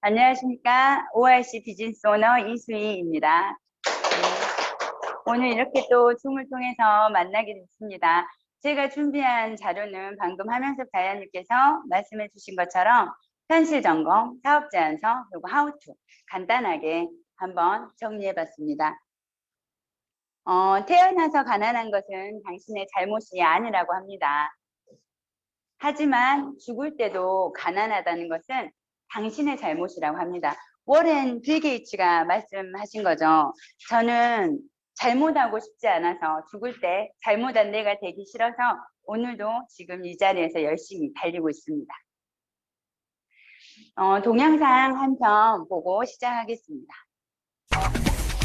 안녕하십니까. ORC 비즈니스 오너 이수희입니다. 오늘 이렇게 또 줌을 통해서 만나게 됐습니다. 제가 준비한 자료는 방금 하명섭 자연님께서 말씀해 주신 것처럼 현실 점검, 사업 제안서, 그리고 하우투 간단하게 한번 정리해 봤습니다. 태어나서 가난한 것은 당신의 잘못이 아니라고 합니다. 하지만 죽을 때도 가난하다는 것은 당신의 잘못이라고 합니다. 워렌 빌 게이츠가 말씀하신 거죠. 저는 잘못하고 싶지 않아서 죽을 때 잘못한 내가 되기 싫어서 오늘도 지금 이 자리에서 열심히 달리고 있습니다. 동영상 한 편 보고 시작하겠습니다.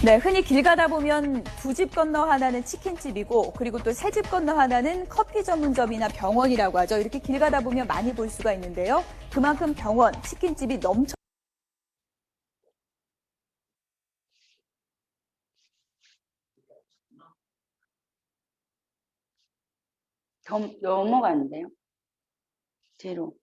네, 흔히 길 가다 보면 두 집 건너 하나는 치킨집이고 그리고 또 세 집 건너 하나는 커피 전문점이나 병원이라고 하죠. 이렇게 길 가다 보면 많이 볼 수가 있는데요. 그만큼 병원, 치킨집이 넘쳐 넘어가는데요. 뒤로.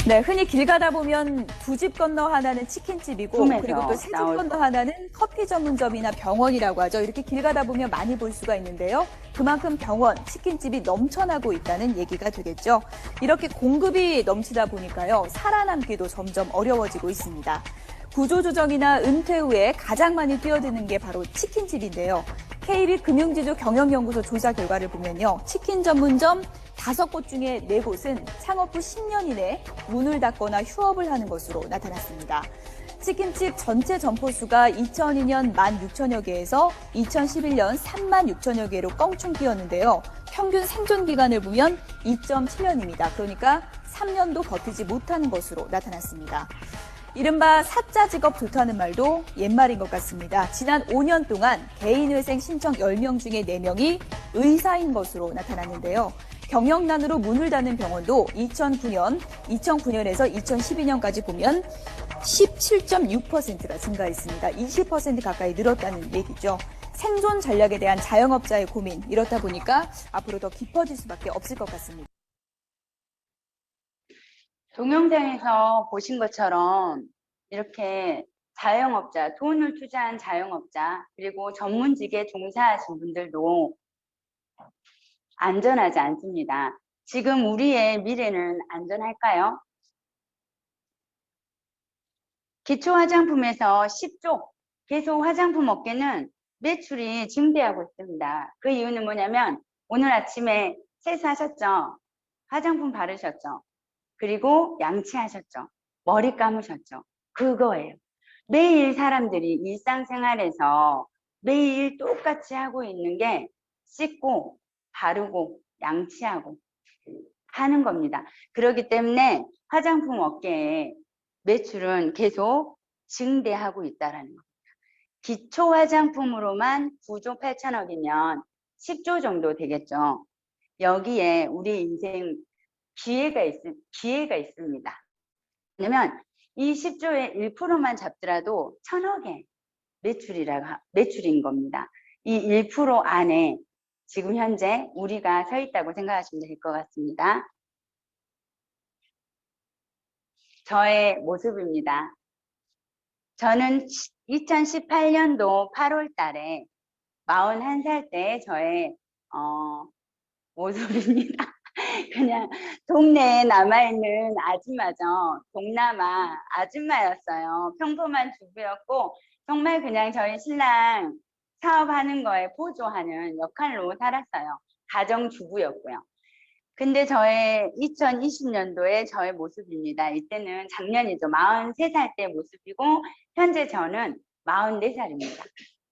네, 흔히 길 가다 보면 두 집 건너 하나는 치킨집이고 그리고 또 세 집 건너 하나는 커피 전문점이나 병원이라고 하죠. 이렇게 길 가다 보면 많이 볼 수가 있는데요. 그만큼 병원, 치킨집이 넘쳐나고 있다는 얘기가 되겠죠. 이렇게 공급이 넘치다 보니까요. 살아남기도 점점 어려워지고 있습니다. 구조조정이나 은퇴 후에 가장 많이 뛰어드는 게 바로 치킨집인데요. KB 금융지주 경영연구소 조사 결과를 보면요. 치킨 전문점 5곳 중에 4곳은 창업 후 10년 이내 문을 닫거나 휴업을 하는 것으로 나타났습니다. 치킨집 전체 점포 수가 2002년 16,000여 개에서 2011년 36,000여 개로 껑충 뛰었는데요. 평균 생존 기간을 보면 2.7년입니다. 그러니까 3년도 버티지 못하는 것으로 나타났습니다. 이른바 사자 직업 좋다는 말도 옛말인 것 같습니다. 지난 5년 동안 개인회생 신청 10명 중에 4명이 의사인 것으로 나타났는데요. 경영난으로 문을 닫는 병원도 2009년에서 2012년까지 보면 17.6%가 증가했습니다. 20% 가까이 늘었다는 얘기죠. 생존 전략에 대한 자영업자의 고민, 이렇다 보니까 앞으로 더 깊어질 수밖에 없을 것 같습니다. 동영상에서 보신 것처럼 이렇게 자영업자, 돈을 투자한 자영업자, 그리고 전문직에 종사하신 분들도 안전하지 않습니다. 지금 우리의 미래는 안전할까요? 기초 화장품에서 10조, 계속 화장품 업계는 매출이 증대하고 있습니다. 그 이유는 뭐냐면 오늘 아침에 세수하셨죠? 화장품 바르셨죠? 그리고 양치하셨죠? 머리 감으셨죠? 그거예요. 매일 사람들이 일상생활에서 매일 똑같이 하고 있는 게 씻고 바르고 양치하고 하는 겁니다. 그렇기 때문에 화장품 업계의 매출은 계속 증대하고 있다는 겁니다. 기초 화장품으로만 9조 8천억이면 10조 정도 되겠죠. 여기에 우리 인생 기회가 있습니다. 왜냐면 이 10조의 1%만 잡더라도 1,000억의 매출인 겁니다. 이 1% 안에 지금 현재 우리가 서 있다고 생각하시면 될 것 같습니다. 저의 모습입니다. 저는 2018년도 8월 달에 41살 때 저의 모습입니다. 그냥 동네에 남아있는 아줌마죠. 동남아 아줌마였어요. 평범한 주부였고 정말 그냥 저희 신랑 사업하는 거에 보조하는 역할로 살았어요. 가정주부였고요. 근데 저의 2020년도에 저의 모습입니다. 이때는 작년이죠. 43살 때 모습이고 현재 저는 44살입니다.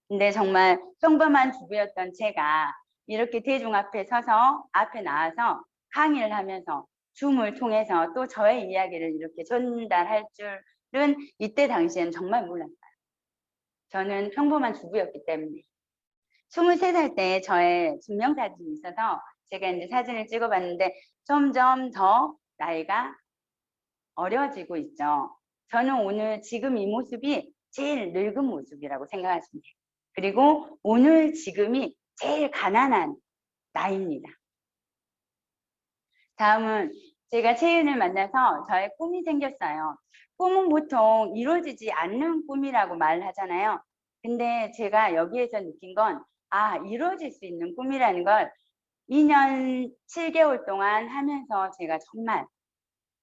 근데 정말 평범한 주부였던 제가 이렇게 대중 앞에 서서 앞에 나와서 강의를 하면서 줌을 통해서 또 저의 이야기를 이렇게 전달할 줄은 이때 당시엔 정말 몰랐어요. 저는 평범한 주부였기 때문에. 23살 때 저의 증명사진이 있어서 제가 이제 사진을 찍어봤는데 점점 더 나이가 어려지고 있죠. 저는 오늘 지금 이 모습이 제일 늙은 모습이라고 생각하시면 돼요. 그리고 오늘 지금이 제일 가난한 나이입니다. 다음은 제가 채윤을 만나서 저의 꿈이 생겼어요. 꿈은 보통 이루어지지 않는 꿈이라고 말하잖아요. 근데 제가 여기에서 느낀 건, 이루어질 수 있는 꿈이라는 걸 2년 7개월 동안 하면서 제가 정말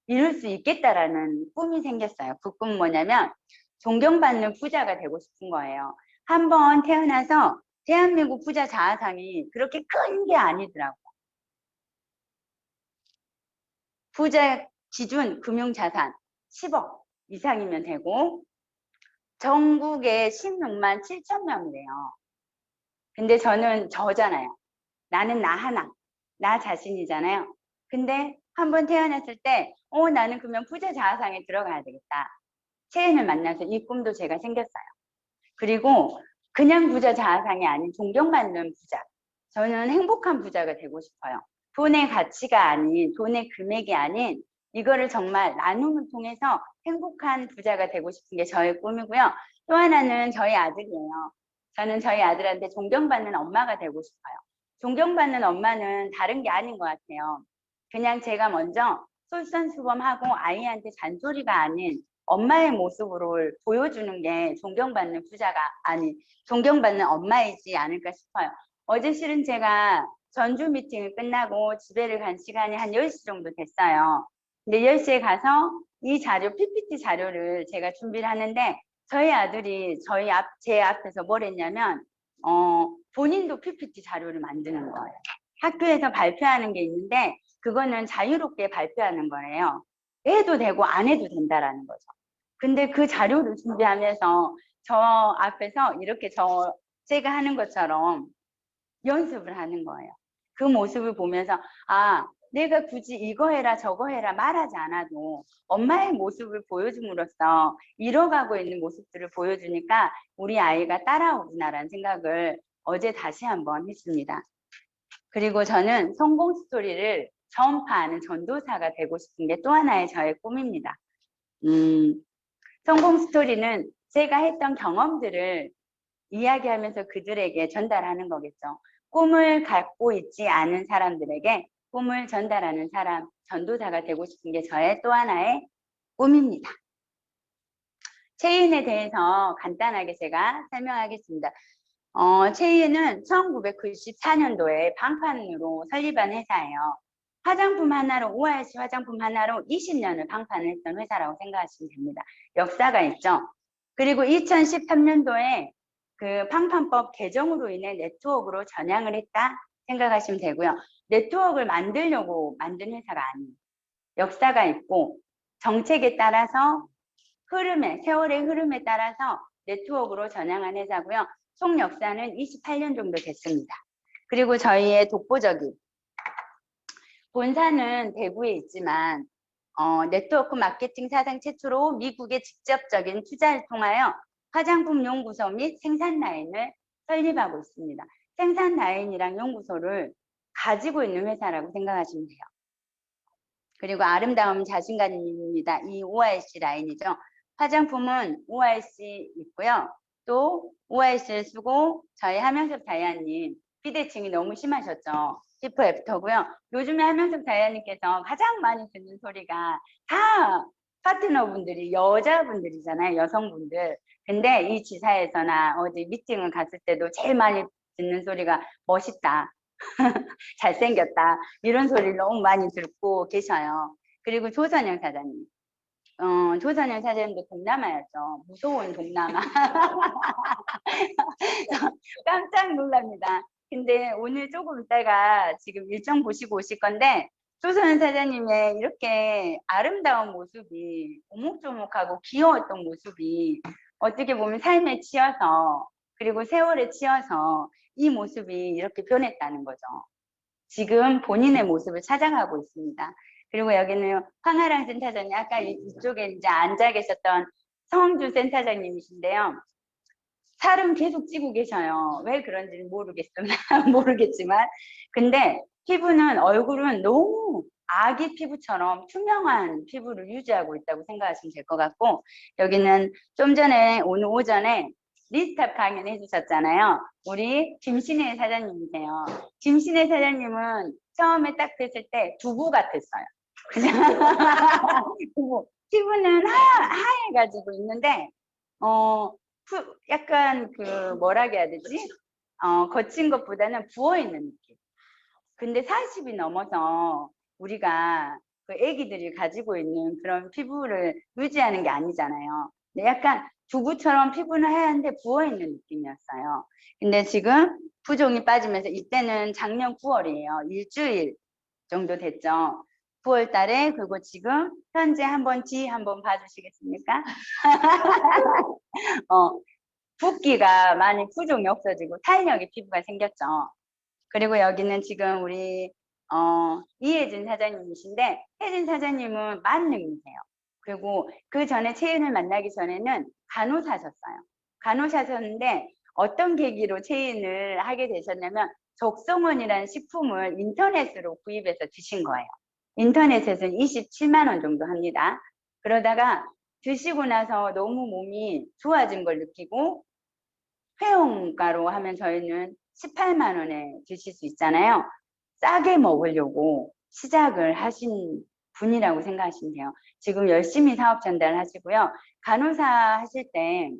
이룰 수 있겠다라는 꿈이 생겼어요. 그 꿈은 뭐냐면 존경받는 부자가 되고 싶은 거예요. 한번 태어나서 대한민국 부자 자아상이 그렇게 큰 게 아니더라고요. 부자 기준 금융자산 10억 이상이면 되고 전국에 16만 7천 명이래요. 근데 저는 저잖아요. 나는 나 하나, 나 자신이잖아요. 근데 한번 태어났을 때 나는 그러면 부자 자아상에 들어가야 되겠다. 채은을 만나서 이 꿈도 제가 생겼어요. 그리고 그냥 부자 자아상이 아닌 존경받는 부자. 저는 행복한 부자가 되고 싶어요. 돈의 가치가 아닌, 돈의 금액이 아닌 이거를 정말 나눔을 통해서 행복한 부자가 되고 싶은 게 저의 꿈이고요. 또 하나는 저희 아들이에요. 저는 저희 아들한테 존경받는 엄마가 되고 싶어요. 존경받는 엄마는 다른 게 아닌 것 같아요. 그냥 제가 먼저 솔선수범하고 아이한테 잔소리가 아닌 엄마의 모습으로 보여주는 게 존경받는 부자가 아니 존경받는 엄마이지 않을까 싶어요. 어제 실은 제가 전주 미팅을 끝나고 집에를 간 시간이 한 10시 정도 됐어요. 근데 10시에 가서 이 자료 PPT 자료를 제가 준비를 하는데 저희 아들이 제 앞에서 뭘 했냐면 본인도 PPT 자료를 만드는 거예요. 학교에서 발표하는 게 있는데 그거는 자유롭게 발표하는 거예요. 해도 되고 안 해도 된다라는 거죠. 근데 그 자료를 준비하면서 저 앞에서 이렇게 제가 하는 것처럼 연습을 하는 거예요. 그 모습을 보면서 내가 굳이 이거 해라 저거 해라 말하지 않아도 엄마의 모습을 보여줌으로써 이뤄가고 있는 모습들을 보여주니까 우리 아이가 따라오구나라는 생각을 어제 다시 한번 했습니다. 그리고 저는 성공 스토리를 전파하는 전도사가 되고 싶은 게 또 하나의 저의 꿈입니다. 성공 스토리는 제가 했던 경험들을 이야기하면서 그들에게 전달하는 거겠죠. 꿈을 갖고 있지 않은 사람들에게 꿈을 전달하는 사람, 전도사가 되고 싶은 게 저의 또 하나의 꿈입니다. 체인에 대해서 간단하게 제가 설명하겠습니다. 체인은 1994년도에 방판으로 설립한 회사예요. 화장품 하나로, ORC 화장품 하나로 20년을 방판을 했던 회사라고 생각하시면 됩니다. 역사가 있죠. 그리고 2013년도에 그 방판법 개정으로 인해 네트워크로 전향을 했다 생각하시면 되고요. 네트워크를 만들려고 만든 회사가 아니에요. 역사가 있고 정책에 따라서 세월의 흐름에 따라서 네트워크로 전향한 회사고요. 총 역사는 28년 정도 됐습니다. 그리고 저희의 독보적인 본사는 대구에 있지만 네트워크 마케팅 사상 최초로 미국의 직접적인 투자를 통하여 화장품 연구소 및 생산 라인을 설립하고 있습니다. 생산 라인이랑 연구소를 가지고 있는 회사라고 생각하시면 돼요. 그리고 아름다움 자신감입니다. 이 ORC 라인이죠. 화장품은 ORC 있고요. 또 ORC를 쓰고 저희 하명섭 다이아님 비대칭이 너무 심하셨죠. 비포 애프터고요. 요즘에 하명섭 다이아님께서 가장 많이 듣는 소리가 다 파트너분들이 여자분들이잖아요. 여성분들. 근데 이 지사에서나 어디 미팅을 갔을 때도 제일 많이 듣는 소리가 멋있다. 잘생겼다. 이런 소리를 너무 많이 듣고 계셔요. 그리고 조선영 사장님. 조선영 사장님도 동남아였죠. 무서운 동남아. 깜짝 놀랍니다. 근데 오늘 조금 있다가 지금 일정 보시고 오실 건데 조선영 사장님의 이렇게 아름다운 모습이 오목조목하고 귀여웠던 모습이 어떻게 보면 삶에 치여서 그리고 세월에 치여서 이 모습이 이렇게 변했다는 거죠. 지금 본인의 모습을 찾아가고 있습니다. 그리고 여기는 황하랑 센터장님, 아까 이쪽에 이제 앉아 계셨던 성주 센터장님이신데요. 살은 계속 찌고 계셔요. 왜 그런지는 모르겠지만. 근데 얼굴은 너무 아기 피부처럼 투명한 피부를 유지하고 있다고 생각하시면 될 것 같고, 여기는 좀 전에, 오늘 오전에 리스탑 강연 해주셨잖아요. 우리 김신혜 사장님이세요. 김신혜 사장님은 처음에 딱 뵀을 때 두부 같았어요. 그냥 두부. 피부는 하얘가지고 있는데 약간 그 뭐라 해야 되지? 거친 것보다는 부어있는 느낌. 근데 40이 넘어서 우리가 그 애기들이 가지고 있는 그런 피부를 유지하는 게 아니잖아요. 근데 약간 두부처럼 피부는 하얀데 부어있는 느낌이었어요. 근데 지금 부종이 빠지면서 이때는 작년 9월이에요. 일주일 정도 됐죠. 9월 달에. 그리고 지금 현재 한번 뒤 한번 봐주시겠습니까? 붓기가 많이 부종이 없어지고 탄력의 피부가 생겼죠. 그리고 여기는 지금 우리 이혜진 사장님이신데, 혜진 사장님은 만능이세요. 그리고 그 전에 채인을 만나기 전에는 간호사셨어요. 간호사셨는데 어떤 계기로 채인을 하게 되셨냐면 적성원이라는 식품을 인터넷으로 구입해서 드신 거예요. 인터넷에서는 27만 원 정도 합니다. 그러다가 드시고 나서 너무 몸이 좋아진 걸 느끼고, 회원가로 하면 저희는 18만 원에 드실 수 있잖아요. 싸게 먹으려고 시작을 하신 분이라고 생각하시면 돼요. 지금 열심히 사업 전달 하시고요. 간호사 하실 때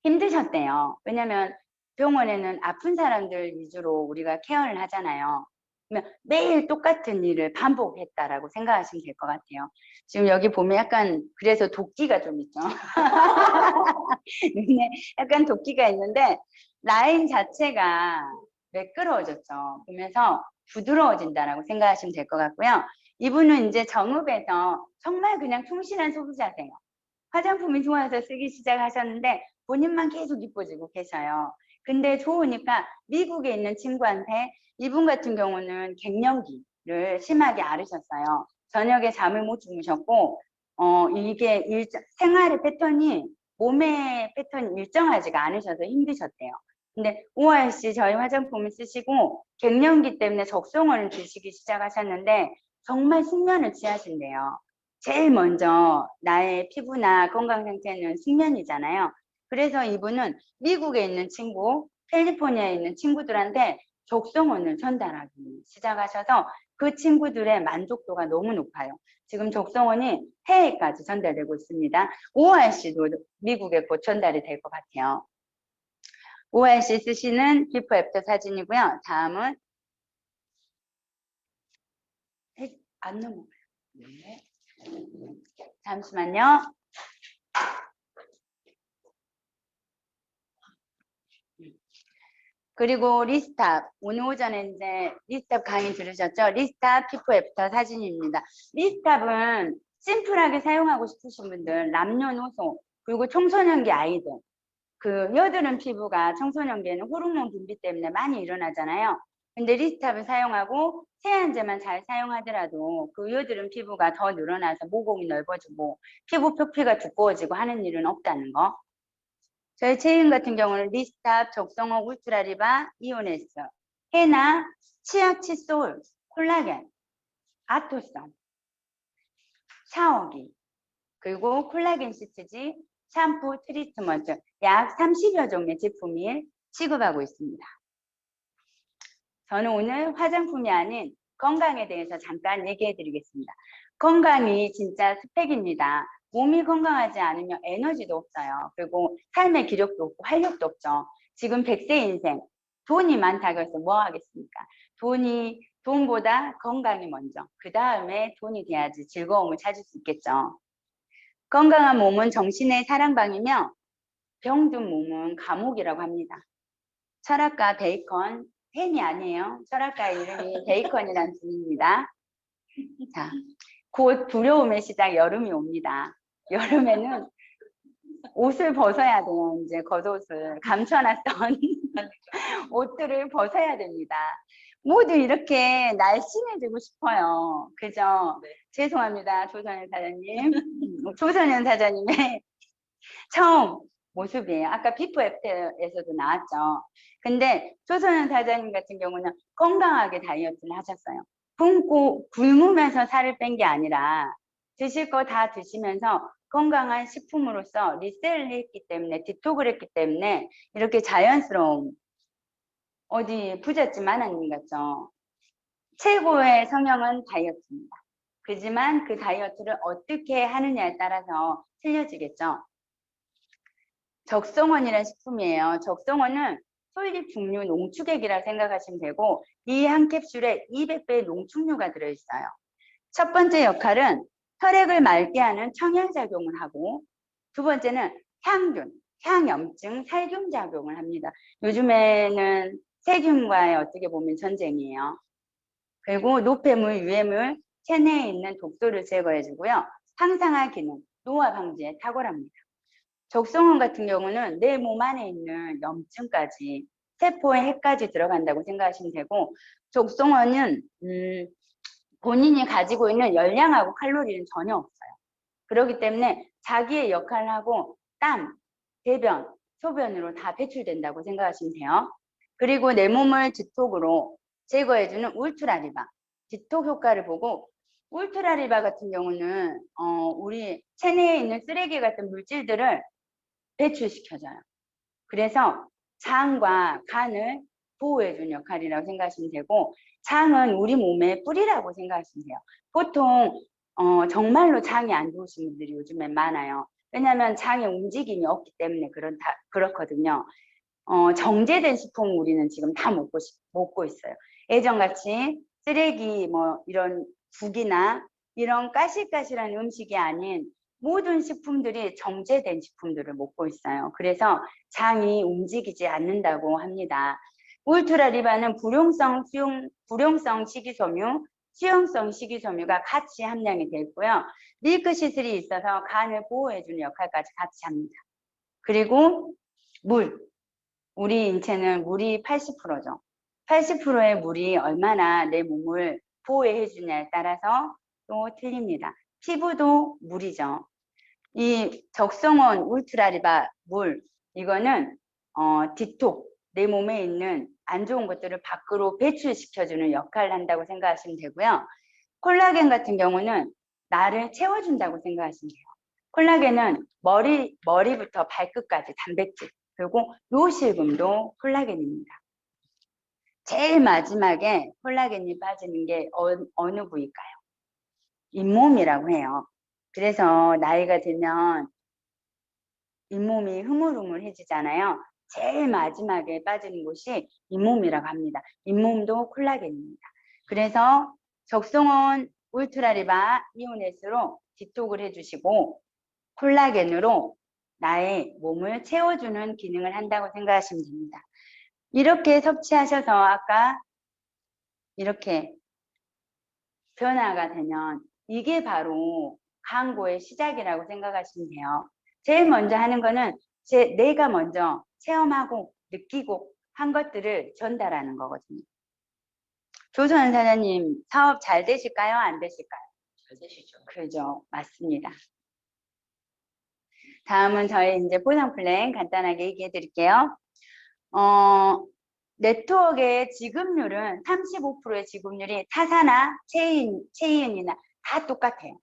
힘드셨대요. 왜냐면 병원에는 아픈 사람들 위주로 우리가 케어를 하잖아요. 그러면 매일 똑같은 일을 반복했다라고 생각하시면 될 것 같아요. 지금 여기 보면 약간 그래서 도끼가 좀 있죠. 눈에 약간 도끼가 있는데 라인 자체가 매끄러워졌죠. 보면서 부드러워진다라고 생각하시면 될 것 같고요. 이분은 이제 정읍에서 정말 그냥 충실한 소비자세요. 화장품이 좋아서 쓰기 시작하셨는데 본인만 계속 이뻐지고 계셔요. 근데 좋으니까 미국에 있는 친구한테, 이분 같은 경우는 갱년기를 심하게 앓으셨어요. 저녁에 잠을 못 주무셨고 이게 생활의 패턴이, 몸의 패턴이 일정하지가 않으셔서 힘드셨대요. 근데 ORC 저희 화장품을 쓰시고 갱년기 때문에 적성원을 드시기 시작하셨는데 정말 숙면을 취하신대요. 제일 먼저 나의 피부나 건강 상태는 숙면이잖아요. 그래서 이분은 미국에 있는 친구, 캘리포니아에 있는 친구들한테 적성원을 전달하기 시작하셔서 그 친구들의 만족도가 너무 높아요. 지금 적성원이 해외까지 전달되고 있습니다. ORC도 미국에 곧 전달이 될 것 같아요. ORC 쓰시는 비포 애프터 사진이고요. 다음은 안 넘어가요. 네. 잠시만요. 그리고 리스탑, 오늘 오전에 이제 리스탑 강의 들으셨죠? 리스탑 피포 애프터 사진입니다. 리스탑은 심플하게 사용하고 싶으신 분들, 남녀노소, 그리고 청소년기 아이들, 그 여드름 피부가 청소년기에는 호르몬 분비 때문에 많이 일어나잖아요. 근데 리스탑을 사용하고 세안제만 잘 사용하더라도 그 여드름 피부가 더 늘어나서 모공이 넓어지고 피부 표피가 두꺼워지고 하는 일은 없다는 거. 저희 체인 같은 경우는 리스탑, 적성호, 울트라리바, 이오네스, 헤나, 치약, 칫솔, 콜라겐, 아토선, 샤워기, 그리고 콜라겐 시트지, 샴푸, 트리트먼트 약 30여 종의 제품이 취급하고 있습니다. 저는 오늘 화장품이 아닌 건강에 대해서 잠깐 얘기해 드리겠습니다. 건강이 진짜 스펙입니다. 몸이 건강하지 않으면 에너지도 없어요. 그리고 삶의 기력도 없고 활력도 없죠. 지금 100세 인생, 돈이 많다고 해서 뭐 하겠습니까? 돈보다 건강이 먼저, 그 다음에 돈이 돼야지 즐거움을 찾을 수 있겠죠. 건강한 몸은 정신의 사랑방이며 병든 몸은 감옥이라고 합니다. 철학가 베이컨, 팬이 아니에요. 철학가의 이름이 베이컨이라는 분입니다. 자, 곧 두려움의 시작, 여름이 옵니다. 여름에는 옷을 벗어야 돼요. 이제 겉옷을 감춰놨던 옷들을 벗어야 됩니다. 모두 이렇게 날씬해지고 싶어요. 그죠? 네. 죄송합니다. 조선현 사장님. 조선현 사장님의 처음 모습이에요. 아까 비포 애프터에서도 나왔죠. 근데 조선현 사장님 같은 경우는 건강하게 다이어트를 하셨어요. 굶으면서 살을 뺀 게 아니라 드실 거 다 드시면서 건강한 식품으로서 리셀을 했기 때문에, 디톡을 했기 때문에 이렇게 자연스러운, 어디 부잣집 마나님 같죠. 최고의 성형은 다이어트입니다. 그지만 그 다이어트를 어떻게 하느냐에 따라서 틀려지겠죠. 적성원이라는 식품이에요. 적성원은 솔잎 중류 농축액이라 생각하시면 되고 이 한 캡슐에 200배의 농축류가 들어있어요. 첫 번째 역할은 혈액을 맑게 하는 청혈작용을 하고 두 번째는 향균, 향염증, 살균작용을 합니다. 요즘에는 세균과의 어떻게 보면 전쟁이에요. 그리고 노폐물, 유해물, 체내에 있는 독소를 제거해주고요. 항산화 기능, 노화 방지에 탁월합니다. 적성원 같은 경우는 내 몸 안에 있는 염증까지 세포의 핵까지 들어간다고 생각하시면 되고 적성원은 본인이 가지고 있는 열량하고 칼로리는 전혀 없어요. 그렇기 때문에 자기의 역할을 하고 땀, 대변, 소변으로 다 배출된다고 생각하시면 돼요. 그리고 내 몸을 지톡으로 제거해주는 울트라리바, 지톡 효과를 보고 울트라리바 같은 경우는 우리 체내에 있는 쓰레기 같은 물질들을 배출시켜줘요. 그래서 장과 간을 보호해주는 역할이라고 생각하시면 되고 장은 우리 몸의 뿌리라고 생각하시면 돼요. 보통 정말로 장이 안 좋으신 분들이 요즘엔 많아요. 왜냐하면 장의 움직임이 없기 때문에 그렇거든요. 정제된 식품 우리는 지금 다 먹고 있어요. 예전같이 쓰레기 뭐 이런 국이나 이런 까실까실한 음식이 아닌 모든 식품들이 정제된 식품들을 먹고 있어요. 그래서 장이 움직이지 않는다고 합니다. 울트라리바는 불용성 식이섬유, 수용성 식이섬유가 같이 함량이 되어 있고요. 밀크시슬이 있어서 간을 보호해주는 역할까지 같이 합니다. 그리고 물. 우리 인체는 물이 80%죠. 80%의 물이 얼마나 내 몸을 보호해 주냐에 따라서 또 틀립니다. 피부도 물이죠. 이 적성원 울트라리바 물 이거는 디톡 내 몸에 있는 안 좋은 것들을 밖으로 배출시켜주는 역할을 한다고 생각하시면 되고요. 콜라겐 같은 경우는 나를 채워준다고 생각하시면 돼요. 콜라겐은 머리부터 발끝까지 단백질 그리고 요실금도 콜라겐입니다. 제일 마지막에 콜라겐이 빠지는 게 어느 부위일까요? 잇몸이라고 해요. 그래서 나이가 들면 잇몸이 흐물흐물해지잖아요. 제일 마지막에 빠지는 곳이 잇몸이라고 합니다. 잇몸도 콜라겐입니다. 그래서 적성원 울트라리바 이온S로 디톡을 해주시고 콜라겐으로 나의 몸을 채워주는 기능을 한다고 생각하시면 됩니다. 이렇게 섭취하셔서 아까 이렇게 변화가 되면 이게 바로 강고의 시작이라고 생각하시면 돼요. 제일 먼저 하는 거는 내가 먼저 체험하고 느끼고 한 것들을 전달하는 거거든요. 조선 사장님 사업 잘 되실까요? 안 되실까요? 잘 되시죠. 그죠. 맞습니다. 다음은 저희 이제 보상 플랜 간단하게 얘기해 드릴게요. 네트워크의 지급률은 35%의 지급률이 타사나 체인이나 다 똑같아요.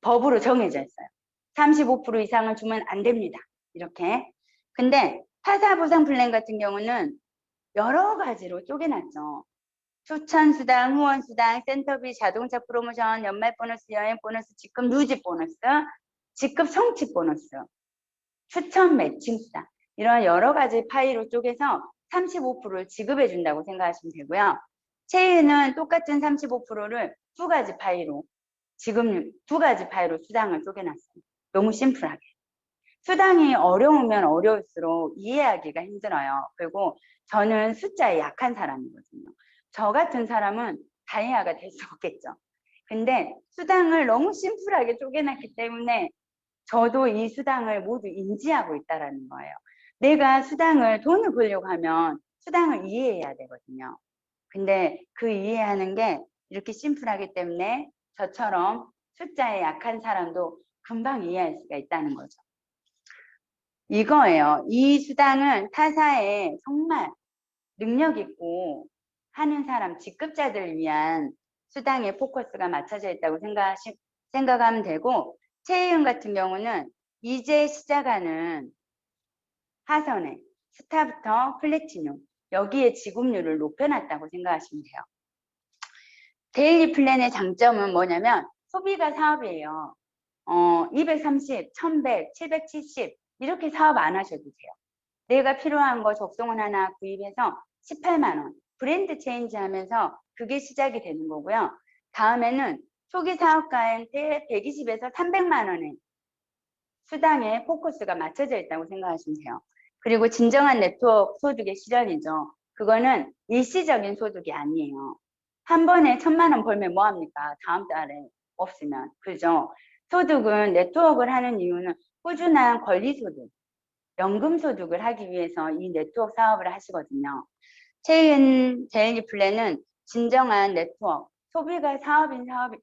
법으로 정해져 있어요. 35% 이상을 주면 안 됩니다. 이렇게. 근데 타사 보상 플랜 같은 경우는 여러 가지로 쪼개놨죠. 추천수당, 후원수당, 센터비, 자동차 프로모션, 연말 보너스, 여행 보너스, 직급 누집 보너스, 직급 성취 보너스, 추천 매칭 수당 이런 여러 가지 파이로 쪼개서 35%를 지급해 준다고 생각하시면 되고요. 체인은 똑같은 35%를 두 가지 파이로 지금 두 가지 파이로 수당을 쪼개놨어요. 너무 심플하게. 수당이 어려우면 어려울수록 이해하기가 힘들어요. 그리고 저는 숫자에 약한 사람이거든요. 저 같은 사람은 다이아가 될 수 없겠죠. 근데 수당을 너무 심플하게 쪼개놨기 때문에 저도 이 수당을 모두 인지하고 있다는 거예요. 내가 돈을 벌려고 하면 수당을 이해해야 되거든요. 근데 그 이해하는 게 이렇게 심플하기 때문에 저처럼 숫자에 약한 사람도 금방 이해할 수가 있다는 거죠. 이거예요. 이 수당은 타사에 정말 능력 있고 하는 사람, 직급자들을 위한 수당에 포커스가 맞춰져 있다고 생각하면 되고 체이윤 같은 경우는 이제 시작하는 하선에 스타부터 플래티넘 여기에 지급률을 높여놨다고 생각하시면 돼요. 데일리 플랜의 장점은 뭐냐면 소비가 사업이에요. 230, 1100, 770 이렇게 사업 안 하셔도 돼요. 내가 필요한 거 적송을 하나 구입해서 18만 원 브랜드 체인지 하면서 그게 시작이 되는 거고요. 다음에는 초기 사업가한테 120에서 300만 원의 수당에 포커스가 맞춰져 있다고 생각하시면 돼요. 그리고 진정한 네트워크 소득의 실현이죠. 그거는 일시적인 소득이 아니에요. 한 번에 1,000만 원 벌면 뭐합니까? 다음 달에 없으면. 그죠? 소득은 네트워크를 하는 이유는 꾸준한 권리소득, 연금소득을 하기 위해서 이 네트워크 사업을 하시거든요. 체인 제이니 플랜은 진정한 네트워크, 소비가 사업이라고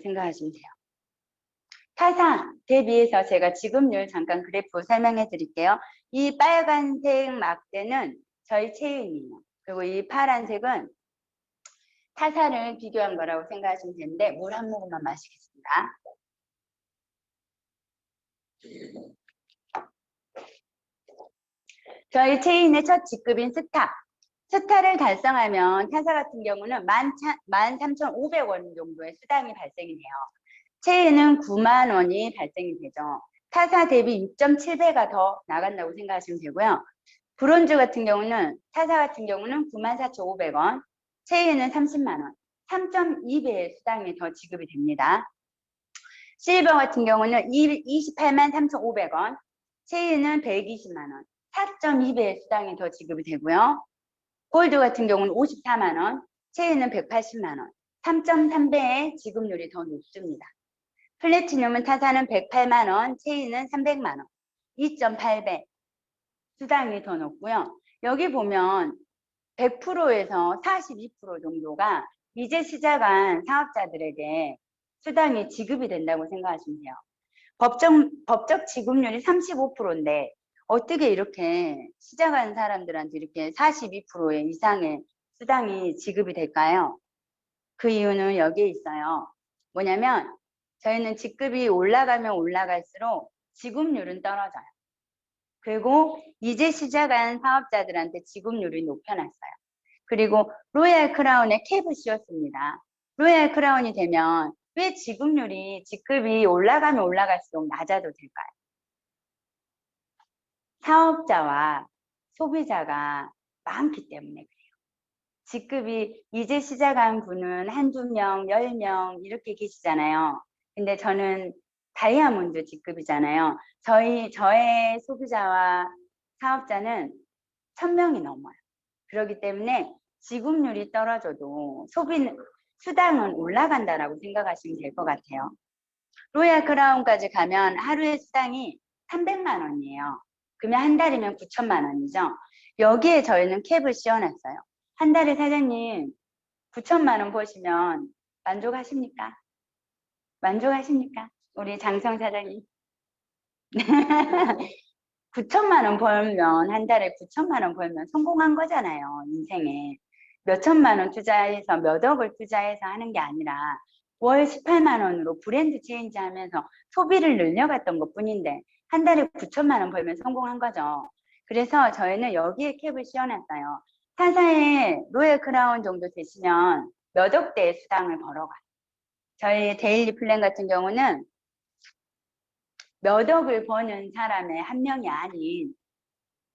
생각하시면 돼요. 타사 대비해서 제가 지급률 잠깐 그래프 설명해 드릴게요. 이 빨간색 막대는 저희 체인이에요. 그리고 이 파란색은 타사를 비교한 거라고 생각하시면 되는데 물 한 모금만 마시겠습니다. 저희 체인의 첫 직급인 스타를 달성하면 타사 같은 경우는 13,500원 정도의 수당이 발생이 돼요. 체인은 9만 원이 발생이 되죠. 타사 대비 6.7배가 더 나간다고 생각하시면 되고요. 브론즈 같은 경우는 타사 같은 경우는 94,500원, 체인은 30만 원, 3.2배의 수당이 더 지급이 됩니다. 실버 같은 경우는 28만 3,500원, 체인은 120만 원, 4.2배의 수당이 더 지급이 되고요. 골드 같은 경우는 54만 원, 체인은 180만 원, 3.3배의 지급률이 더 높습니다. 플래티넘은 타사는 108만 원, 체인은 300만 원, 2.8배 수당이 더 높고요. 여기 보면 100%에서 42% 정도가 이제 시작한 사업자들에게 수당이 지급이 된다고 생각하시면 돼요. 법적 지급률이 35%인데 어떻게 이렇게 시작한 사람들한테 이렇게 42% 이상의 수당이 지급이 될까요? 그 이유는 여기에 있어요. 뭐냐면 저희는 직급이 올라가면 올라갈수록 지급률은 떨어져요. 그리고 이제 시작한 사업자들한테 지급률이 높여놨어요. 그리고 로얄 크라운에 캡을 씌웠습니다. 로얄 크라운이 되면 왜 직급이 올라가면 올라갈수록 낮아도 될까요? 사업자와 소비자가 많기 때문에 그래요. 직급이 이제 시작한 분은 한두 명, 10명 이렇게 계시잖아요. 근데 저는 다이아몬드 직급이잖아요. 저의 소비자와 사업자는 1,000명이 넘어요. 그렇기 때문에 지급률이 떨어져도 수당은 올라간다라고 생각하시면 될 것 같아요. 로얄 크라운까지 가면 하루의 수당이 300만 원이에요. 그러면 한 달이면 9천만 원이죠. 여기에 저희는 캡을 씌워놨어요. 한 달에 사장님 9천만 원 버시면 만족하십니까? 만족하십니까? 우리 장성 사장님. 9천만 원 벌면 한 달에 9천만 원 벌면 성공한 거잖아요. 인생에. 몇 천만 원 투자해서 몇 억을 투자해서 하는 게 아니라 월 18만 원으로 브랜드 체인지 하면서 소비를 늘려갔던 것 뿐인데 한 달에 9천만 원 벌면 성공한 거죠. 그래서 저희는 여기에 캡을 씌워놨어요. 타사에 로얄 크라운 정도 되시면 몇 억대의 수당을 벌어가요. 저희 데일리 플랜 같은 경우는 몇 억을 버는 사람의 한 명이 아닌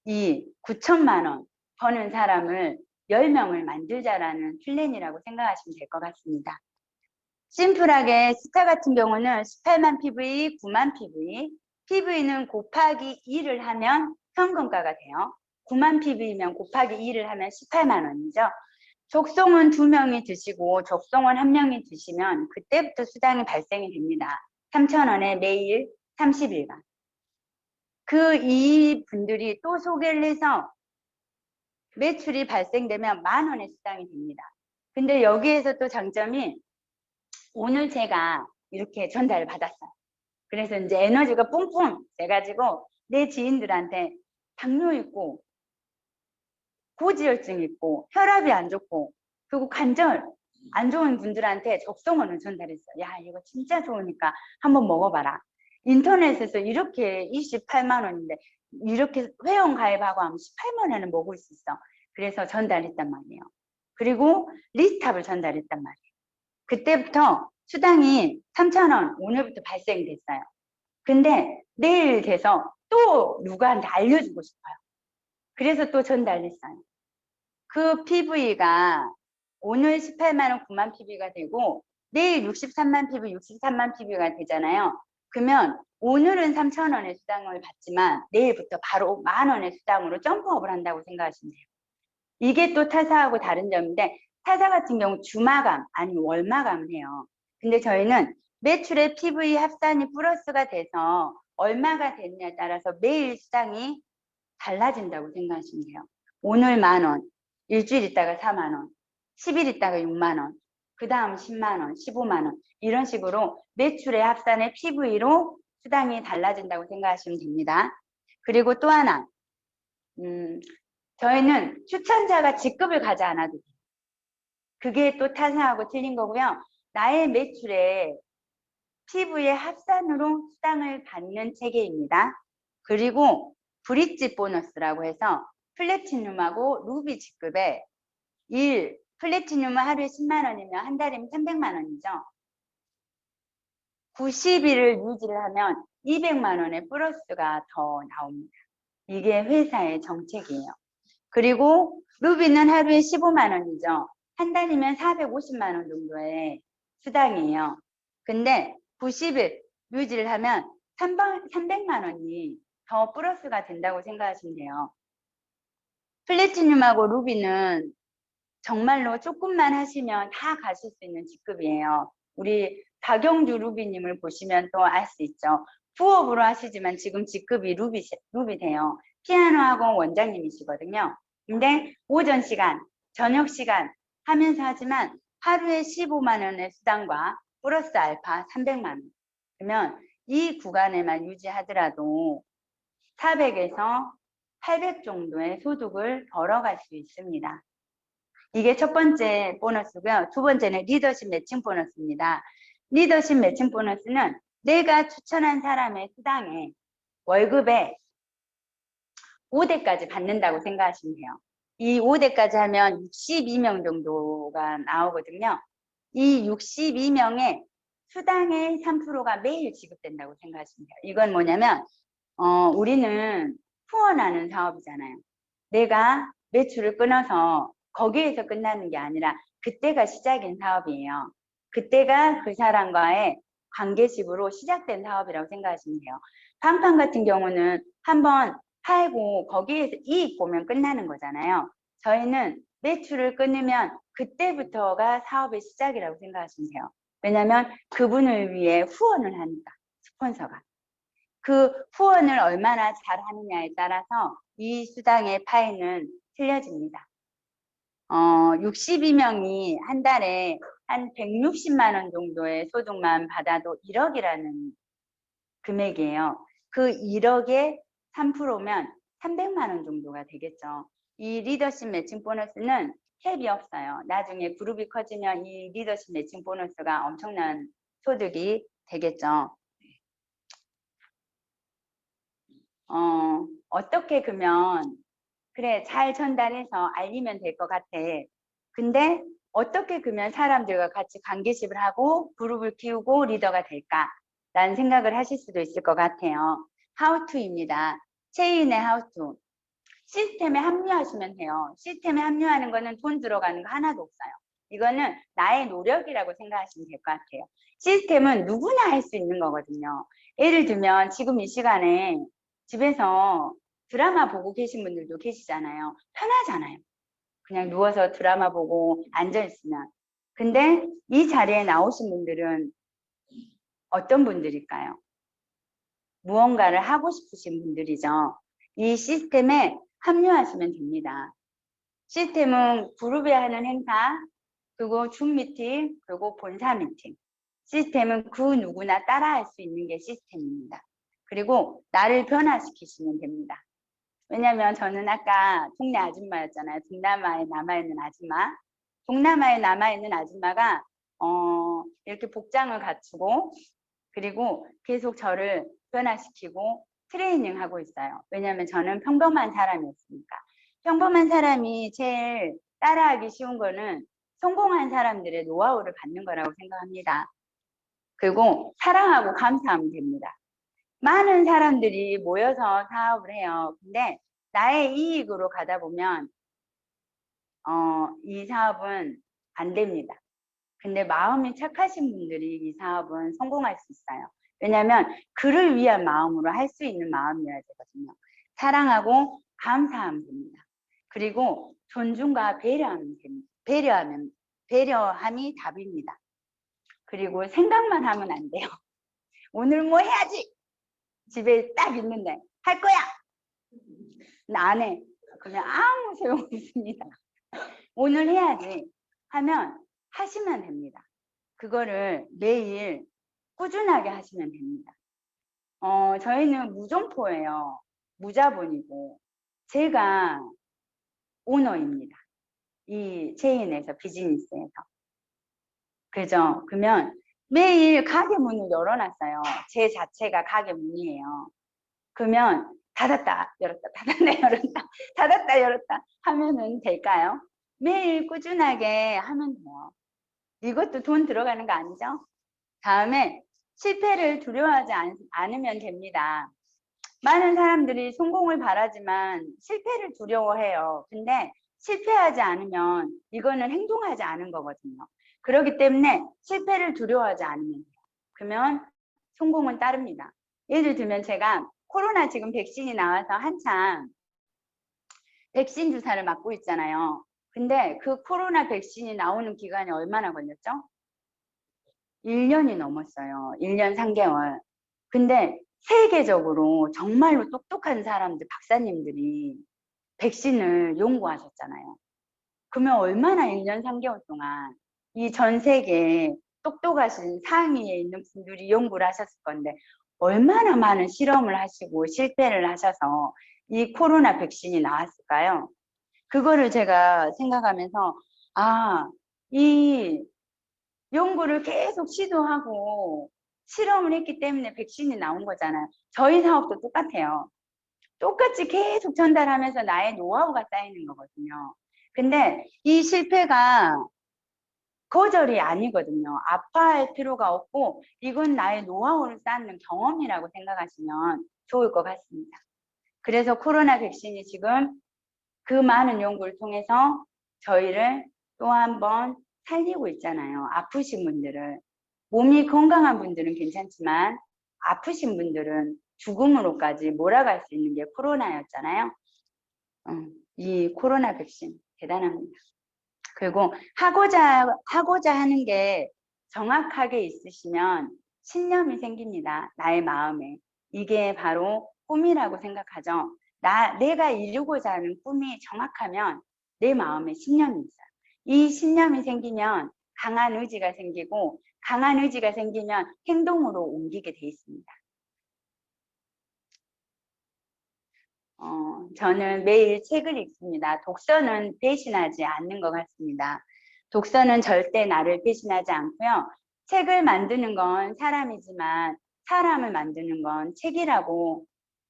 이 9천만 원 버는 사람을 10명을 만들자라는 플랜이라고 생각하시면 될 것 같습니다. 심플하게 스타 같은 경우는 18만 PV, 9만 PV, PV는 곱하기 2를 하면 현금가가 돼요. 9만 PV면 곱하기 2를 하면 18만 원이죠. 적송은 2명이 드시고 적송은 1명이 드시면 그때부터 수당이 발생이 됩니다. 3,000원에 매일 30일간. 이 분들이 또 소개를 해서 매출이 발생되면 10,000원의 수당이 됩니다. 근데 여기에서 또 장점이 오늘 제가 이렇게 전달을 받았어요. 그래서 이제 에너지가 뿡뿡 돼가지고 내 지인들한테 당뇨 있고 고지혈증 있고 혈압이 안 좋고 그리고 관절 안 좋은 분들한테 적송원을 전달했어요. 야, 이거 진짜 좋으니까 한번 먹어봐라. 인터넷에서 이렇게 28만 원인데 이렇게 회원 가입하고 하면 18만 원을 먹을 수 있어. 그래서 전달했단 말이에요. 그리고 리스트업을 전달했단 말이에요. 그때부터 수당이 3,000원 오늘부터 발생됐어요. 근데 내일 돼서 또 누구한테 알려주고 싶어요. 그래서 또 전달했어요. 그 PV가 오늘 18만 원 9만 PV가 되고 내일 63만 PV 63만 PV가 되잖아요. 그러면 오늘은 3,000원의 수당을 받지만 내일부터 바로 10,000원의 수당으로 점프업을 한다고 생각하시면 돼요. 이게 또 타사하고 다른 점인데 타사 같은 경우 주마감 아니면 월마감을 해요. 근데 저희는 매출의 PV 합산이 플러스가 돼서 얼마가 됐냐에 따라서 매일 수당이 달라진다고 생각하시면 돼요. 오늘 10,000원, 일주일 있다가 4만원, 10일 있다가 6만원, 그 다음 10만원, 15만원 이런 식으로 매출의 합산의 PV로 수당이 달라진다고 생각하시면 됩니다. 그리고 또 하나 저희는 추천자가 직급을 가지 않아도 돼요. 그게 또 타사하고 틀린 거고요. 나의 매출에 PV의 합산으로 수당을 받는 체계입니다. 그리고 브릿지 보너스라고 해서 플래티늄하고 루비 직급에 플래티늄은 하루에 10만 원이면 한 달이면 300만 원이죠. 90일을 유지를 하면 200만 원의 플러스가 더 나옵니다. 이게 회사의 정책이에요. 그리고 루비는 하루에 15만 원이죠. 한 달이면 450만 원 정도의 수당이에요. 근데 90일 유지를 하면 300만 원이 더 플러스가 된다고 생각하시면 돼요. 플래티늄하고 루비는 정말로 조금만 하시면 다 가실 수 있는 직급이에요. 우리 박영주 루비님을 보시면 또 알 수 있죠. 부업으로 하시지만 지금 직급이 루비 돼요. 피아노 학원 원장님이시거든요. 근데 오전 시간, 저녁 시간 하면서 하지만 하루에 15만 원의 수당과 플러스 알파 300만 원. 그러면 이 구간에만 유지하더라도 400에서 800 정도의 소득을 벌어갈 수 있습니다. 이게 첫 번째 보너스고요. 두 번째는 리더십 매칭 보너스입니다. 리더십 매칭 보너스는 내가 추천한 사람의 수당에 월급에 5대까지 받는다고 생각하시면 돼요. 이 5대까지 하면 62명 정도가 나오거든요. 이 62명의 수당의 3%가 매일 지급된다고 생각하시면 돼요. 이건 뭐냐면 우리는 후원하는 사업이잖아요. 내가 매출을 끊어서 거기에서 끝나는 게 아니라 그때가 시작인 사업이에요. 그때가 그 사람과의 관계식으로 시작된 사업이라고 생각하시면 돼요. 팡팡 같은 경우는 한번 팔고 거기에서 이익 보면 끝나는 거잖아요. 저희는 매출을 끊으면 그때부터가 사업의 시작이라고 생각하시면 돼요. 왜냐하면 그분을 위해 후원을 하니까, 스폰서가. 그 후원을 얼마나 잘 하느냐에 따라서 이 수당의 파이는 틀려집니다. 62명이 한 달에 한 160만 원 정도의 소득만 받아도 1억이라는 금액이에요. 그 1억의 3%면 300만 원 정도가 되겠죠. 이 리더십 매칭 보너스는 캡이 없어요. 나중에 그룹이 커지면 이 리더십 매칭 보너스가 엄청난 소득이 되겠죠. 어떻게 그러면 그래 잘 전달해서 알리면 될 것 같아. 근데 어떻게 그러면 사람들과 같이 관계십을 하고 그룹을 키우고 리더가 될까? 라는 생각을 하실 수도 있을 것 같아요. How to입니다. 체인의 how to. 시스템에 합류하시면 돼요. 시스템에 합류하는 거는 돈 들어가는 거 하나도 없어요. 이거는 나의 노력이라고 생각하시면 될 것 같아요. 시스템은 누구나 할 수 있는 거거든요. 예를 들면 지금 이 시간에 집에서 드라마 보고 계신 분들도 계시잖아요. 편하잖아요. 그냥 누워서 드라마 보고 앉아있으면. 근데 이 자리에 나오신 분들은 어떤 분들일까요? 무언가를 하고 싶으신 분들이죠. 이 시스템에 합류하시면 됩니다. 시스템은 그룹에 하는 행사, 그리고 줌 미팅, 그리고 본사 미팅. 시스템은 그 누구나 따라할 수 있는 게 시스템입니다. 그리고 나를 변화시키시면 됩니다. 왜냐면 저는 아까 동네 아줌마였잖아요. 동남아에 남아있는 아줌마. 동남아에 남아있는 아줌마가 이렇게 복장을 갖추고 그리고 계속 저를 변화시키고 트레이닝하고 있어요. 왜냐하면 저는 평범한 사람이었으니까. 평범한 사람이 제일 따라하기 쉬운 거는 성공한 사람들의 노하우를 받는 거라고 생각합니다. 그리고 사랑하고 감사하면 됩니다. 많은 사람들이 모여서 사업을 해요. 근데 나의 이익으로 가다 보면 이 사업은 안 됩니다. 근데 마음이 착하신 분들이 이 사업은 성공할 수 있어요. 왜냐하면 그를 위한 마음으로 할 수 있는 마음이어야 되거든요. 사랑하고 감사하면 됩니다. 그리고 존중과 배려하면 됩니다. 배려함이 답입니다. 그리고 생각만 하면 안 돼요. 오늘 뭐 해야지. 집에 딱 있는데 할 거야. 나 안 해. 그냥 아무 소용 없습니다. 오늘 해야지 하면 하시면 됩니다. 그거를 매일 꾸준하게 하시면 됩니다. 저희는 무점포예요. 무자본이고 제가 오너입니다. 이 체인에서 비즈니스에서. 그죠? 그러면 매일 가게 문을 열어놨어요. 제 자체가 가게 문이에요. 그러면 닫았다 열었다 닫았다 열었다 닫았다 열었다 하면은 될까요? 매일 꾸준하게 하면 돼요. 이것도 돈 들어가는 거 아니죠? 다음에 실패를 두려워하지 않으면 됩니다. 많은 사람들이 성공을 바라지만 실패를 두려워해요. 근데 실패하지 않으면 이거는 행동하지 않은 거거든요. 그렇기 때문에 실패를 두려워하지 않으면 돼요. 그러면 성공은 따릅니다. 예를 들면 제가 코로나 지금 백신이 나와서 한참 백신 주사를 맞고 있잖아요. 근데 그 코로나 백신이 나오는 기간이 얼마나 걸렸죠? 1년이 넘었어요. 1년 3개월. 근데 세계적으로 정말로 똑똑한 사람들, 박사님들이 백신을 연구하셨잖아요. 그러면 얼마나 1년 3개월 동안 이 전 세계에 똑똑하신 상위에 있는 분들이 연구를 하셨을 건데 얼마나 많은 실험을 하시고 실패를 하셔서 이 코로나 백신이 나왔을까요? 그거를 제가 생각하면서 이 연구를 계속 시도하고 실험을 했기 때문에 백신이 나온 거잖아요. 저희 사업도 똑같아요. 똑같이 계속 전달하면서 나의 노하우가 쌓이는 거거든요. 근데 이 실패가 거절이 아니거든요. 아파할 필요가 없고 이건 나의 노하우를 쌓는 경험이라고 생각하시면 좋을 것 같습니다. 그래서 코로나 백신이 지금 그 많은 연구를 통해서 저희를 또 한 번 살리고 있잖아요. 아프신 분들을. 몸이 건강한 분들은 괜찮지만 아프신 분들은 죽음으로까지 몰아갈 수 있는 게 코로나였잖아요. 이 코로나 백신 대단합니다. 그리고 하고자 하는 게 정확하게 있으시면 신념이 생깁니다. 나의 마음에. 이게 바로 꿈이라고 생각하죠. 내가 이루고자 하는 꿈이 정확하면 내 마음에 신념이 있어요. 이 신념이 생기면 강한 의지가 생기고 강한 의지가 생기면 행동으로 옮기게 돼 있습니다. 저는 매일 책을 읽습니다. 독서는 배신하지 않는 것 같습니다. 독서는 절대 나를 배신하지 않고요. 책을 만드는 건 사람이지만 사람을 만드는 건 책이라고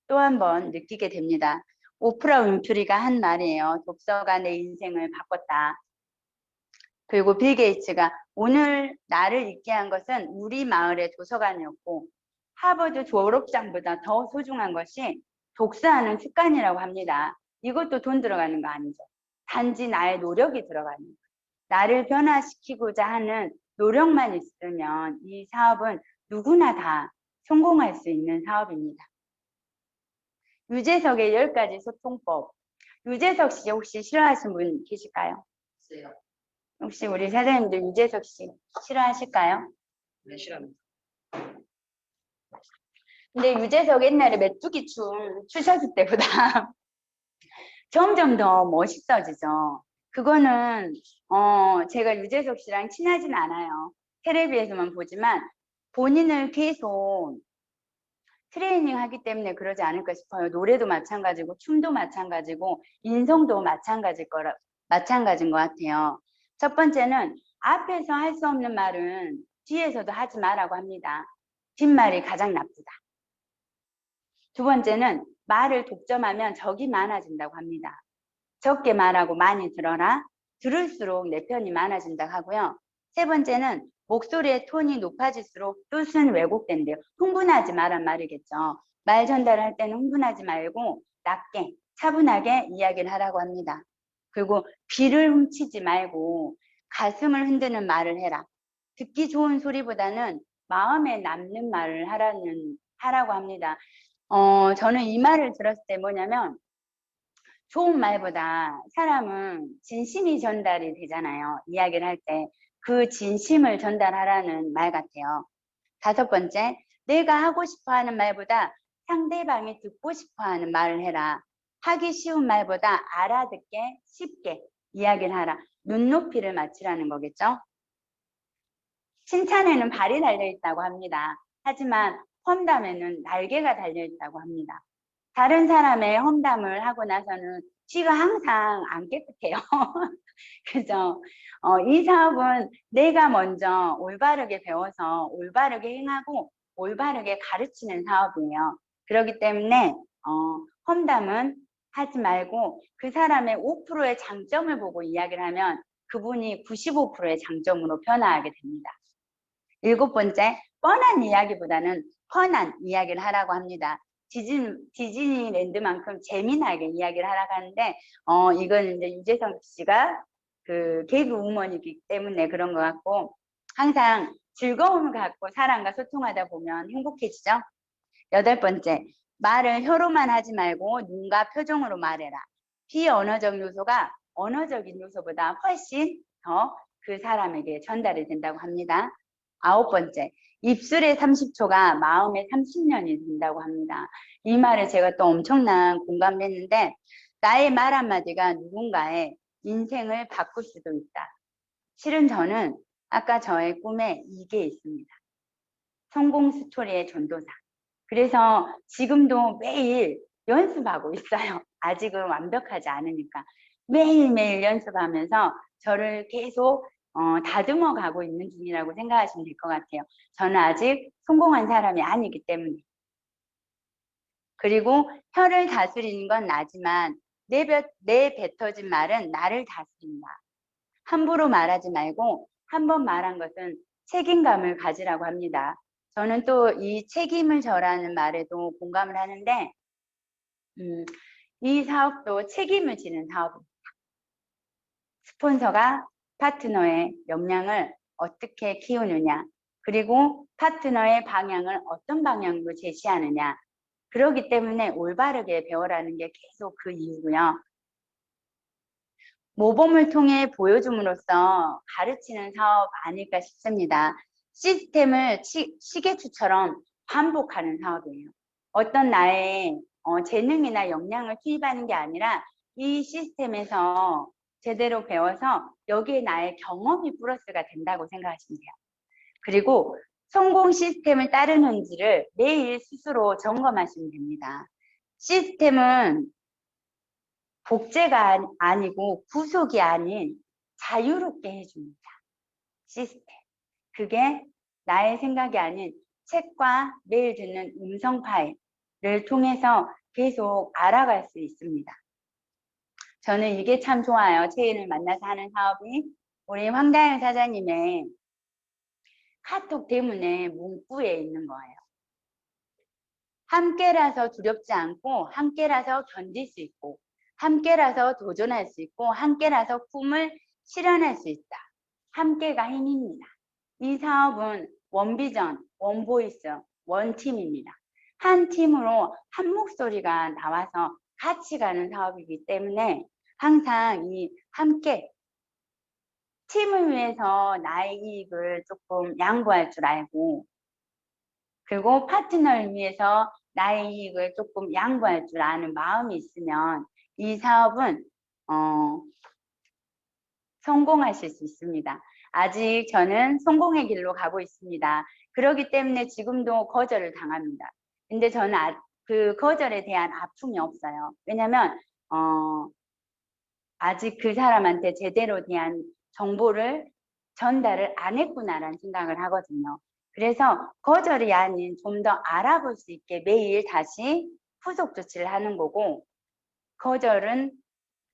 또 한 번 느끼게 됩니다. 오프라 윈프리가 한 말이에요. 독서가 내 인생을 바꿨다. 그리고 빌 게이츠가 오늘 나를 있게 한 것은 우리 마을의 도서관이었고 하버드 졸업장보다 더 소중한 것이 독서하는 습관이라고 합니다. 이것도 돈 들어가는 거 아니죠. 단지 나의 노력이 들어가는 거예요. 나를 변화시키고자 하는 노력만 있으면 이 사업은 누구나 다 성공할 수 있는 사업입니다. 유재석의 10가지 소통법. 유재석 씨 혹시 싫어하시는 분 계실까요? 있어요. 혹시 우리 사장님들 유재석 씨 싫어하실까요? 네, 싫어합니다. 근데 유재석 옛날에 메뚜기 춤 추셨을 때보다 점점 더 멋있어지죠. 그거는 제가 유재석 씨랑 친하진 않아요. 텔레비에서만 보지만 본인을 계속 트레이닝 하기 때문에 그러지 않을까 싶어요. 노래도 마찬가지고 춤도 마찬가지고 인성도 마찬가지인 것 같아요. 첫 번째는 앞에서 할 수 없는 말은 뒤에서도 하지 말라고 합니다. 뒷말이 가장 나쁘다. 두 번째는 말을 독점하면 적이 많아진다고 합니다. 적게 말하고 많이 들어라. 들을수록 내 편이 많아진다고 하고요. 세 번째는 목소리의 톤이 높아질수록 뜻은 왜곡된대요. 흥분하지 말란 말이겠죠. 말 전달할 때는 흥분하지 말고 낮게 차분하게 이야기를 하라고 합니다. 그리고 귀를 훔치지 말고 가슴을 흔드는 말을 해라. 듣기 좋은 소리보다는 마음에 남는 말을 하라고 합니다. 저는 이 말을 들었을 때 뭐냐면 좋은 말보다 사람은 진심이 전달이 되잖아요. 이야기를 할 때 그 진심을 전달하라는 말 같아요. 다섯 번째, 내가 하고 싶어 하는 말보다 상대방이 듣고 싶어 하는 말을 해라. 하기 쉬운 말보다 알아듣게 쉽게 이야기를 하라. 눈높이를 맞추라는 거겠죠. 칭찬에는 발이 달려있다고 합니다. 하지만 험담에는 날개가 달려있다고 합니다. 다른 사람의 험담을 하고 나서는 귀가 항상 안 깨끗해요. 그죠? 이 사업은 내가 먼저 올바르게 배워서 올바르게 행하고 올바르게 가르치는 사업이에요. 그렇기 때문에 험담은 하지 말고 그 사람의 5%의 장점을 보고 이야기를 하면 그분이 95%의 장점으로 변화하게 됩니다. 일곱 번째, 뻔한 이야기보다는 펀한 이야기를 하라고 합니다. 디즈니랜드만큼 재미나게 이야기를 하라고 하는데 이건 이제 유재석 씨가 그 개그 우먼이기 때문에 그런 것 같고 항상 즐거움을 갖고 사람과 소통하다 보면 행복해지죠. 여덟 번째, 말을 혀로만 하지 말고 눈과 표정으로 말해라. 비언어적 요소가 언어적인 요소보다 훨씬 더 그 사람에게 전달이 된다고 합니다. 아홉 번째, 입술의 30초가 마음의 30년이 된다고 합니다. 이 말에 제가 또 엄청난 공감을 했는데 나의 말 한마디가 누군가의 인생을 바꿀 수도 있다. 실은 저는 아까 저의 꿈에 이게 있습니다. 성공 스토리의 전도사. 그래서 지금도 매일 연습하고 있어요. 아직은 완벽하지 않으니까. 매일매일 연습하면서 저를 계속 다듬어 가고 있는 중이라고 생각하시면 될 것 같아요. 저는 아직 성공한 사람이 아니기 때문에. 그리고 혀를 다스리는 건 나지만 내 뱉어진 말은 나를 다스린다. 함부로 말하지 말고 한 번 말한 것은 책임감을 가지라고 합니다. 저는 또 이 책임을 져라는 말에도 공감을 하는데 이 사업도 책임을 지는 사업입니다. 스폰서가 파트너의 역량을 어떻게 키우느냐, 그리고 파트너의 방향을 어떤 방향으로 제시하느냐. 그렇기 때문에 올바르게 배워라는 게 계속 그 이유고요. 모범을 통해 보여줌으로써 가르치는 사업 아닐까 싶습니다. 시스템을 시계추처럼 반복하는 사업이에요. 어떤 나의 재능이나 역량을 투입하는 게 아니라 이 시스템에서 제대로 배워서 여기에 나의 경험이 플러스가 된다고 생각하시면 돼요. 그리고 성공 시스템을 따르는지를 매일 스스로 점검하시면 됩니다. 시스템은 복제가 아니고 구속이 아닌 자유롭게 해줍니다. 시스템. 그게 나의 생각이 아닌 책과 매일 듣는 음성 파일을 통해서 계속 알아갈 수 있습니다. 저는 이게 참 좋아요. 체인을 만나서 하는 사업이 우리 황다현 사장님의 카톡 때문에 문구에 있는 거예요. 함께라서 두렵지 않고 함께라서 견딜 수 있고 함께라서 도전할 수 있고 함께라서 꿈을 실현할 수 있다. 함께가 힘입니다. 이 사업은 원비전, 원보이스, 원팀입니다. 한 팀으로 한 목소리가 나와서 같이 가는 사업이기 때문에 항상 이 함께 팀을 위해서 나의 이익을 조금 양보할 줄 알고 그리고 파트너를 위해서 나의 이익을 조금 양보할 줄 아는 마음이 있으면 이 사업은 성공하실 수 있습니다. 아직 저는 성공의 길로 가고 있습니다. 그렇기 때문에 지금도 거절을 당합니다. 근데 저는 그 거절에 대한 아픔이 없어요. 왜냐면 아직 그 사람한테 제대로 대한 정보를 전달을 안 했구나라는 생각을 하거든요. 그래서 거절이 아닌 좀 더 알아볼 수 있게 매일 다시 후속 조치를 하는 거고 거절은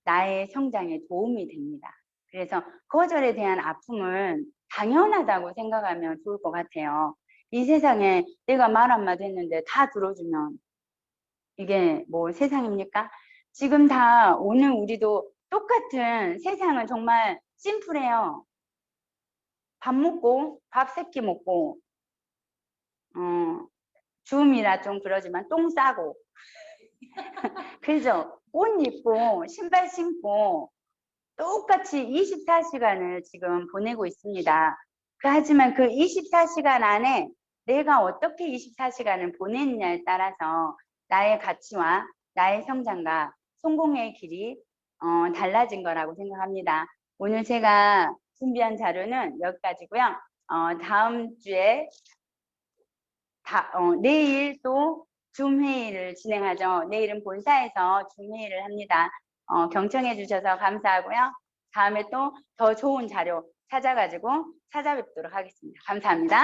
나의 성장에 도움이 됩니다. 그래서 거절에 대한 아픔은 당연하다고 생각하면 좋을 것 같아요. 이 세상에 내가 말 한마디 했는데 다 들어주면 이게 뭐 세상입니까? 지금 다 오늘 우리도 똑같은 세상은 정말 심플해요. 밥 먹고 밥 세끼 먹고 줌이라 좀 그러지만 똥 싸고 그죠? 옷 입고 신발 신고 똑같이 24시간을 지금 보내고 있습니다. 하지만 그 24시간 안에 내가 어떻게 24시간을 보냈느냐에 따라서 나의 가치와 나의 성장과 성공의 길이 달라진 거라고 생각합니다. 오늘 제가 준비한 자료는 여기까지고요. 다음 주에 내일 또 줌 회의를 진행하죠. 내일은 본사에서 줌 회의를 합니다. 경청해 주셔서 감사하고요. 다음에 또 더 좋은 자료 찾아가지고 찾아뵙도록 하겠습니다. 감사합니다.